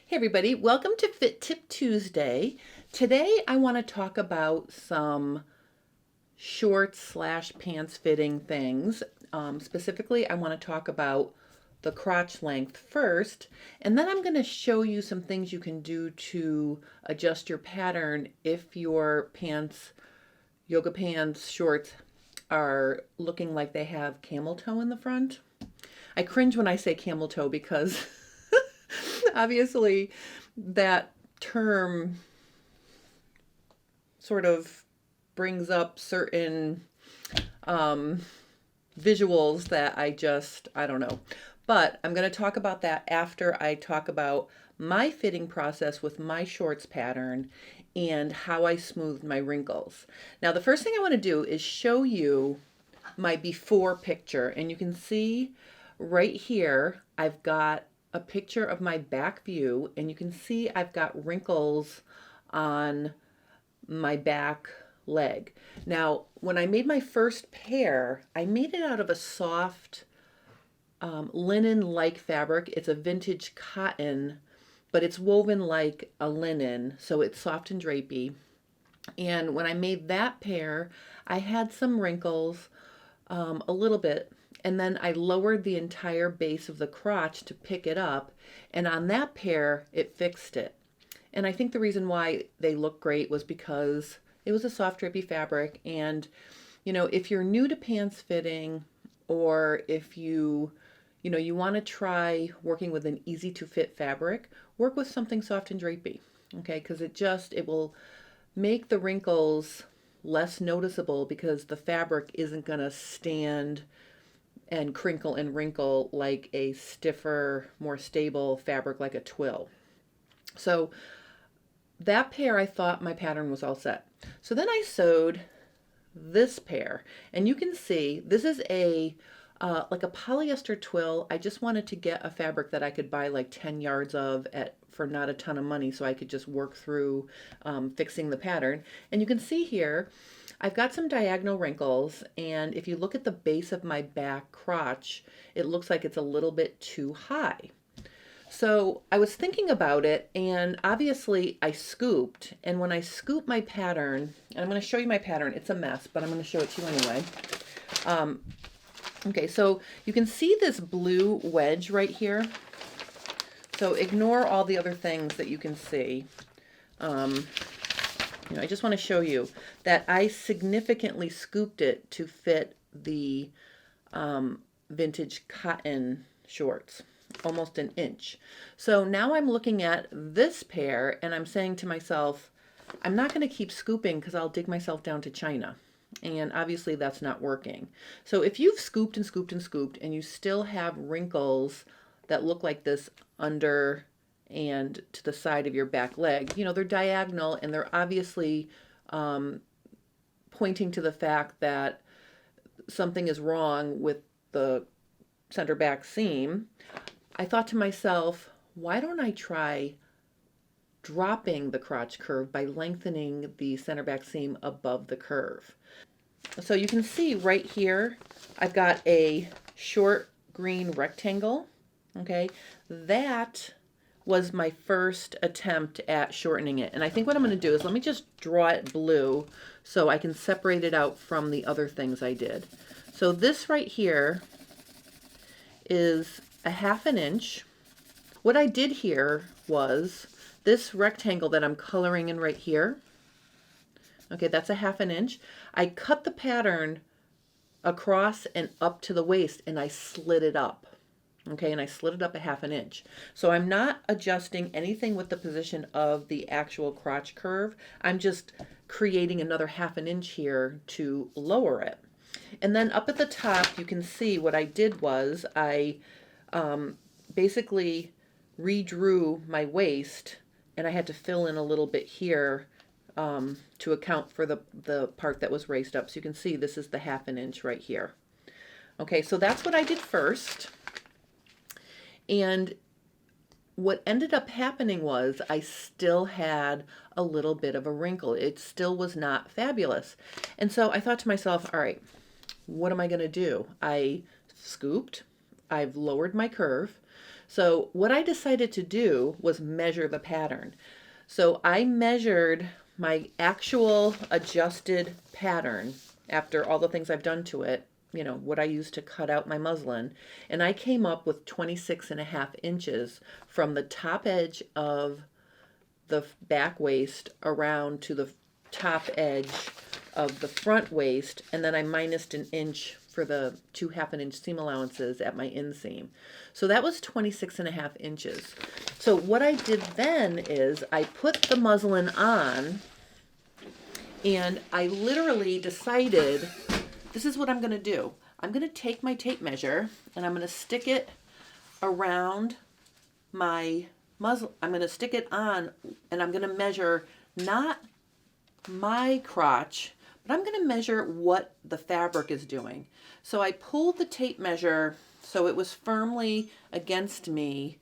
Hey everybody, welcome to Fit Tip Tuesday. Today I want to talk about some shorts slash pants fitting things. Specifically, I want to talk about the crotch length first, and then I'm going to show you some things you can do to adjust your pattern if your pants, yoga pants, shorts are looking like they have camel toe in the front. I cringe when I say camel toe because obviously that term sort of brings up certain visuals that I don't know. But I'm going to talk about that after I talk about my fitting process with my shorts pattern and how I smoothed my wrinkles. Now, the first thing I want to do is show you my before picture. And you can see right here, I've got a picture of my back view, and you can see I've got wrinkles on my back leg. Now, when I made my first pair, I made it out of a soft linen-like fabric. It's a vintage cotton, but it's woven like a linen, so it's soft and drapey. And when I made that pair, I had some wrinkles, a little bit, and then I lowered the entire base of the crotch to pick it up, and on that pair, it fixed it. And I think the reason why they look great was because it was a soft, drippy fabric. And, you know, if you're new to pants fitting, or if you want to try working with an easy to fit fabric, work with something soft and drapey, okay? Because it will make the wrinkles less noticeable because the fabric isn't going to stand and crinkle and wrinkle like a stiffer, more stable fabric like a twill. So that pair, I thought my pattern was all set. So then I sewed this pair, and you can see this is like a polyester twill. I just wanted to get a fabric that I could buy like 10 yards of for not a ton of money, so I could just work through fixing the pattern. And you can see here, I've got some diagonal wrinkles, and if you look at the base of my back crotch, it looks like it's a little bit too high. So I was thinking about it, and obviously I scooped, and when I scoop my pattern, and I'm going to show you my pattern, it's a mess, but I'm going to show it to you anyway. Okay, so you can see this blue wedge right here. So ignore all the other things that you can see. I just want to show you that I significantly scooped it to fit the vintage cotton shorts, almost an inch. So now I'm looking at this pair and I'm saying to myself, I'm not going to keep scooping because I'll dig myself down to China. And obviously that's not working. So if you've scooped and scooped and scooped and you still have wrinkles that look like this under and to the side of your back leg, they're diagonal and they're obviously pointing to the fact that something is wrong with the center back seam. I thought to myself, why don't I try dropping the crotch curve by lengthening the center back seam above the curve? So you can see right here, I've got a short green rectangle, okay? That was my first attempt at shortening it. And I think what I'm going to do is let me just draw it blue so I can separate it out from the other things I did. So this right here is a 1/2 inch. What I did here was this rectangle that I'm coloring in right here. Okay, that's a 1/2 inch. I cut the pattern across and up to the waist and I slid it up. Okay, and I slid it up a 1/2 inch. So I'm not adjusting anything with the position of the actual crotch curve. I'm just creating another 1/2 inch here to lower it. And then up at the top, you can see what I did was I basically redrew my waist, and I had to fill in a little bit here to account for the part that was raised up. So you can see this is the 1/2 inch right here. Okay, so that's what I did first. And what ended up happening was I still had a little bit of a wrinkle. It still was not fabulous. And so I thought to myself, all right, what am I going to do? I scooped, I've lowered my curve. So what I decided to do was measure the pattern. So I measured my actual adjusted pattern after all the things I've done to it, you know, what I used to cut out my muslin, and I came up with 26.5 inches from the top edge of the back waist around to the top edge of the front waist, and then I minused an inch for the 2 1/2 inch seam allowances at my inseam. So that was 26.5 inches. So what I did then is I put the muslin on, and I literally decided, this is what I'm going to do. I'm going to take my tape measure and I'm going to stick it around my muslin. I'm going to stick it on, and I'm going to measure not my crotch, but I'm going to measure what the fabric is doing. So I pulled the tape measure so it was firmly against me,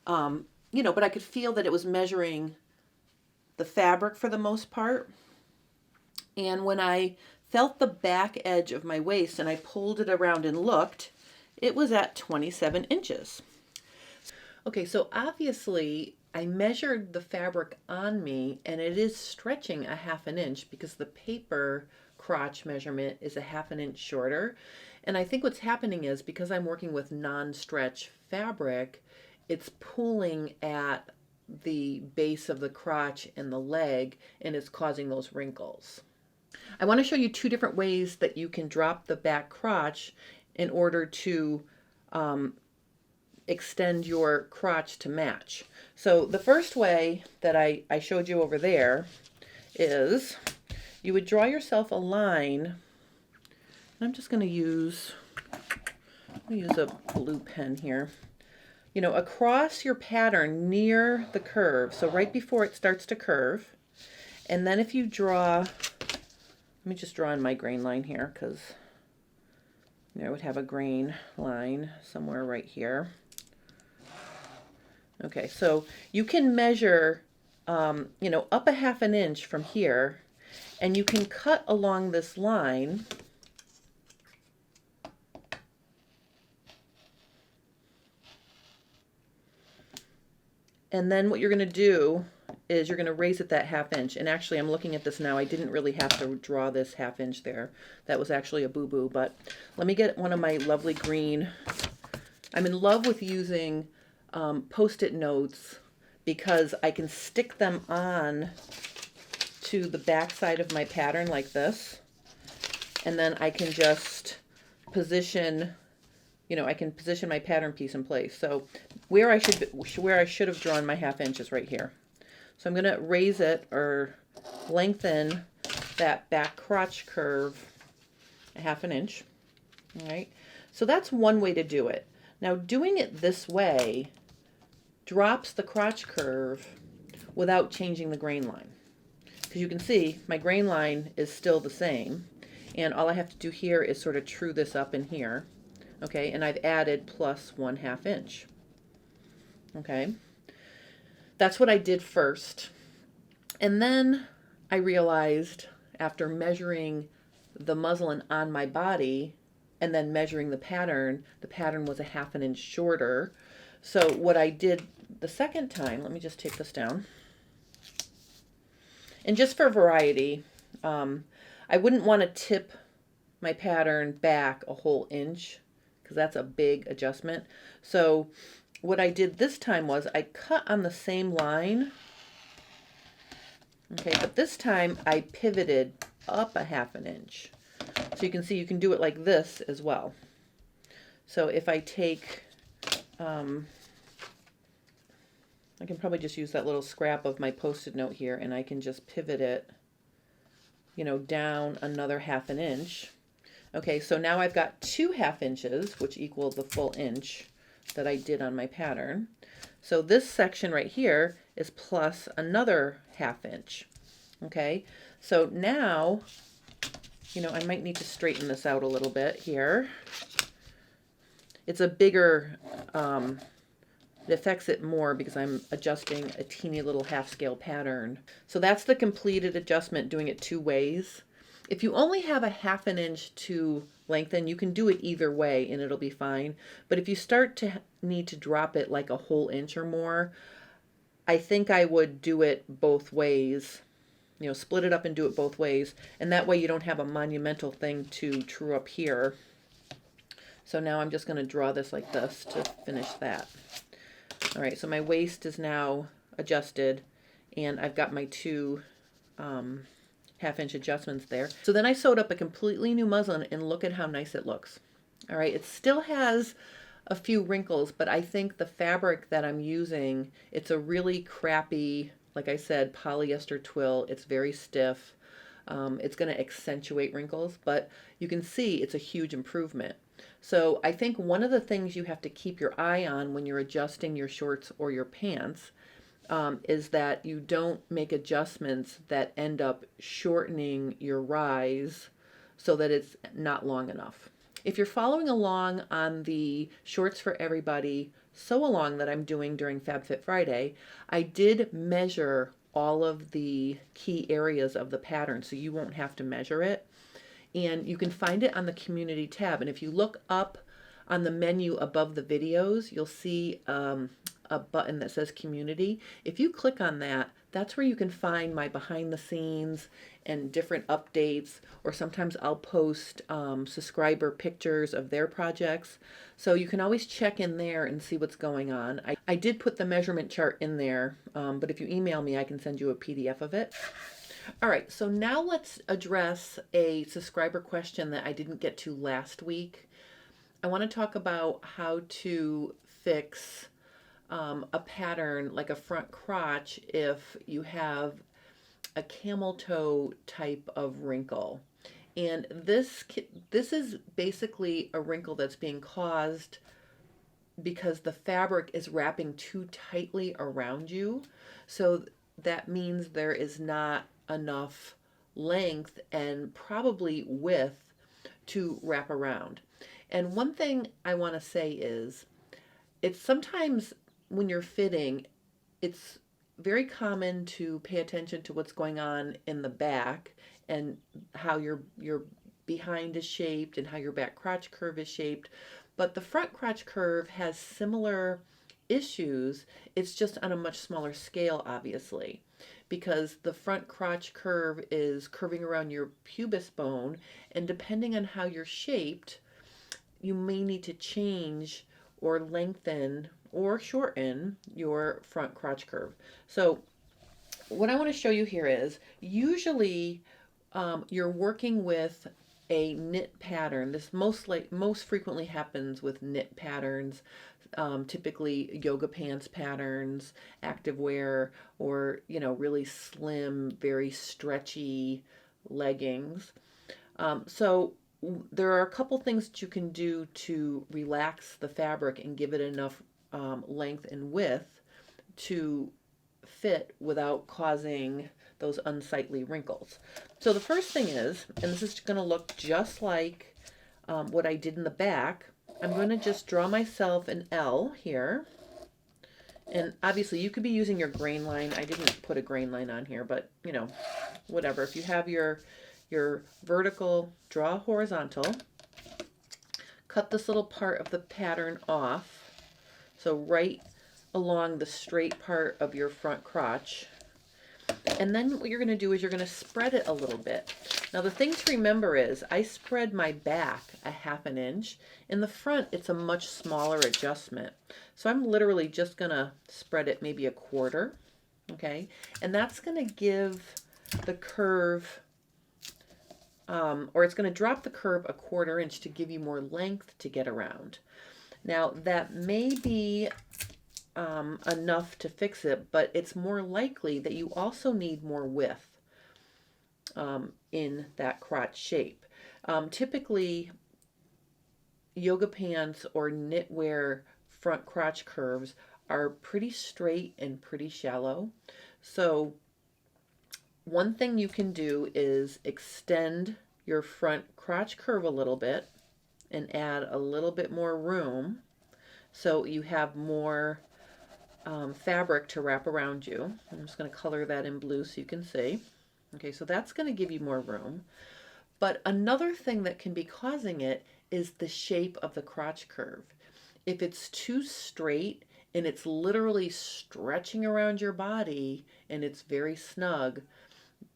you know, but I could feel that it was measuring the fabric for the most part. And when I felt the back edge of my waist and I pulled it around and looked, it was at 27 inches. Okay, so obviously I measured the fabric on me, and it is stretching a 1/2 inch because the paper crotch measurement is a 1/2 inch shorter. And I think what's happening is, because I'm working with non-stretch fabric, it's pulling at the base of the crotch and the leg, and it's causing those wrinkles. I want to show you 2 different ways that you can drop the back crotch in order to extend your crotch to match. So the first way that I showed you over there is you would draw yourself a line, and I'm just going to use a blue pen here, you know, across your pattern near the curve, so right before it starts to curve. And then if you draw, let me just draw in my grain line here, because I would have a grain line somewhere right here. Okay, so you can measure, you know, up a 1/2 inch from here, and you can cut along this line. And then what you're going to do is you're going to raise it that 1/2 inch. And actually, I'm looking at this now. I didn't really have to draw this 1/2 inch there. That was actually a boo-boo. But let me get one of my lovely green. I'm in love with using Post-it notes because I can stick them on to the back side of my pattern like this. And then I can just position, you know, I can position my pattern piece in place. So where I should have drawn my 1/2 inch is right here. So I'm going to raise it or lengthen that back crotch curve a 1/2 inch. All right. So that's one way to do it. Now doing it this way drops the crotch curve without changing the grain line. Because you can see my grain line is still the same. And all I have to do here is sort of true this up in here. Okay, and I've added plus 1/2 inch. Okay, that's what I did first. And then I realized, after measuring the muslin on my body and then measuring the pattern was a 1/2 inch shorter. So what I did the second time, let me just take this down. And just for variety, I wouldn't want to tip my pattern back a whole inch, because that's a big adjustment. So what I did this time was I cut on the same line. Okay, but this time I pivoted up a 1/2 inch. So you can see you can do it like this as well. So if I take, I can probably just use that little scrap of my Post-it note here, and I can just pivot it, you know, down another 1/2 inch. Okay, so now I've got 2 1/2 inches, which equal the full inch that I did on my pattern. So this section right here is plus another 1/2 inch. Okay, so now, you know, I might need to straighten this out a little bit here. It's a bigger, it affects it more because I'm adjusting a teeny little half scale pattern. So that's the completed adjustment, doing it 2 ways. If you only have a 1/2 inch to lengthen. You can do it either way and it'll be fine. But if you start to need to drop it like a whole inch or more, I think I would do it both ways. You know, split it up and do it both ways. And that way you don't have a monumental thing to true up here. So now I'm just going to draw this like this to finish that. All right, so my waist is now adjusted and I've got my two half-inch adjustments there. So then I sewed up a completely new muslin and look at how nice it looks. All right, it still has a few wrinkles, but I think the fabric that I'm using, it's a really crappy, like I said, polyester twill. It's very stiff. It's going to accentuate wrinkles, but you can see it's a huge improvement. So I think one of the things you have to keep your eye on when you're adjusting your shorts or your pants is that you don't make adjustments that end up shortening your rise so that it's not long enough. If you're following along on the Shorts for Everybody sew along that I'm doing during FabFit Friday, I did measure all of the key areas of the pattern so you won't have to measure it. And you can find it on the community tab. And if you look up on the menu above the videos, you'll see a button that says community. If you click on that, that's where you can find my behind the scenes and different updates, or sometimes I'll post subscriber pictures of their projects. So you can always check in there and see what's going on. I did put the measurement chart in there, but if you email me, I can send you a PDF of it. All right, so now let's address a subscriber question that I didn't get to last week. I want to talk about how to fix a pattern like a front crotch if you have a camel toe type of wrinkle. And this is basically a wrinkle that's being caused because the fabric is wrapping too tightly around you. So that means there is not enough length and probably width to wrap around. And one thing I want to say is, it's sometimes when you're fitting, it's very common to pay attention to what's going on in the back and how your behind is shaped and how your back crotch curve is shaped. But the front crotch curve has similar issues. It's just on a much smaller scale, obviously, because the front crotch curve is curving around your pubis bone, and depending on how you're shaped, you may need to change or lengthen or shorten your front crotch curve. So what I want to show you here is, usually you're working with a knit pattern. This most frequently happens with knit patterns, typically yoga pants patterns, activewear, or really slim, very stretchy leggings. So there are a couple things that you can do to relax the fabric and give it enough length and width to fit without causing those unsightly wrinkles. So the first thing is, and this is going to look just like what I did in the back, I'm going to just draw myself an L here. And obviously you could be using your grain line. I didn't put a grain line on here, but whatever. If you have your vertical, draw horizontal, cut this little part of the pattern off. So right along the straight part of your front crotch. And then what you're going to do is you're going to spread it a little bit. Now the thing to remember is I spread my back a 1/2 inch. In the front, it's a much smaller adjustment. So I'm literally just going to spread it maybe 1/4. Okay. And that's going to give the curve, or it's going to drop the curve 1/4 inch to give you more length to get around. Now that may be enough to fix it, but it's more likely that you also need more width in that crotch shape. Typically, yoga pants or knitwear front crotch curves are pretty straight and pretty shallow. So one thing you can do is extend your front crotch curve a little bit and add a little bit more room so you have more fabric to wrap around you. I'm just going to color that in blue so you can see. Okay, so that's going to give you more room. But another thing that can be causing it is the shape of the crotch curve. If it's too straight and it's literally stretching around your body and it's very snug,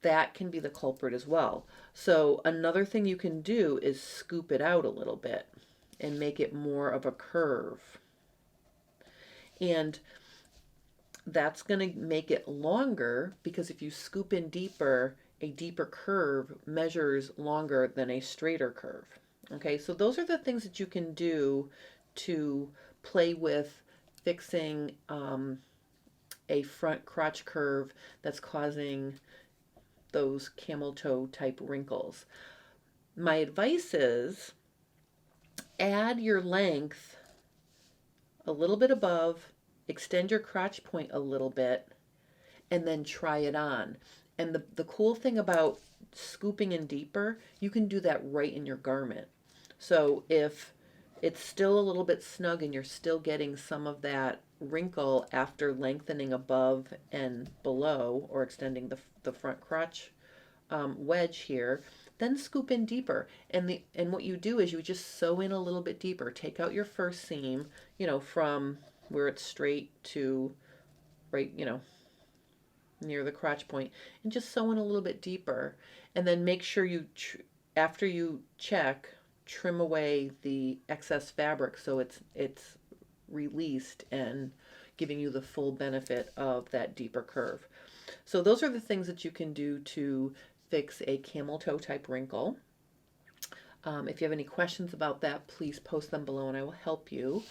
that can be the culprit as well. So another thing you can do is scoop it out a little bit and make it more of a curve. And that's going to make it longer, because if you scoop in deeper, a deeper curve measures longer than a straighter curve. Okay, so those are the things that you can do to play with fixing a front crotch curve that's causing those camel toe type wrinkles. My advice is add your length a little bit above, extend your crotch point a little bit, and then try it on. And the cool thing about scooping in deeper, you can do that right in your garment. So if it's still a little bit snug and you're still getting some of that wrinkle after lengthening above and below, or extending the front crotch wedge here, then scoop in deeper. And what you do is you just sew in a little bit deeper. Take out your first seam, from where it's straight to right, near the crotch point, and just sew in a little bit deeper. And then make sure you, after you check, trim away the excess fabric so it's released and giving you the full benefit of that deeper curve. So those are the things that you can do to fix a camel toe type wrinkle. If you have any questions about that, please post them below and I will help you.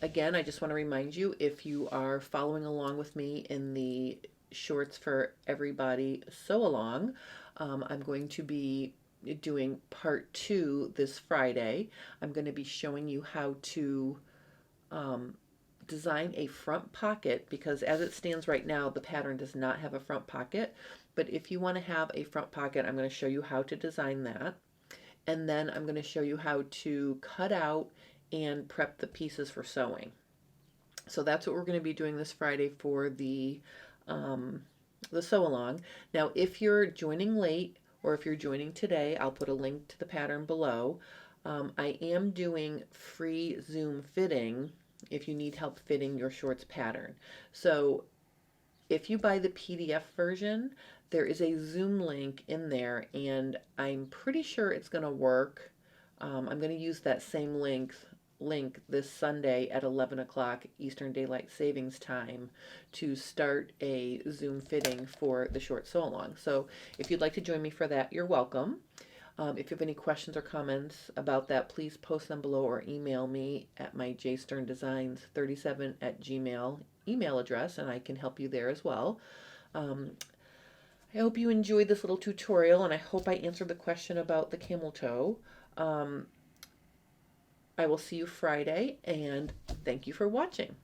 Again, I just want to remind you, if you are following along with me in the Shorts for Everybody sew along, I'm going to be doing part 2 this Friday. I'm going to be showing you how to design a front pocket, because as it stands right now, the pattern does not have a front pocket. But if you want to have a front pocket, I'm going to show you how to design that. And then I'm going to show you how to cut out and prep the pieces for sewing. So that's what we're going to be doing this Friday for the sew along. Now, if you're joining late or if you're joining today, I'll put a link to the pattern below. I am doing free Zoom fitting if you need help fitting your shorts pattern. So if you buy the PDF version, there is a Zoom link in there, and I'm pretty sure it's going to work. I'm going to use that same link this Sunday at 11 o'clock Eastern Daylight Savings Time to start a Zoom fitting for the short sew along. So if you'd like to join me for that, you're welcome. If you have any questions or comments about that, please post them below or email me at my jsterndesigns37@gmail email address, and I can help you there as well. I hope you enjoyed this little tutorial, and I hope I answered the question about the camel toe. I will see you Friday, and thank you for watching.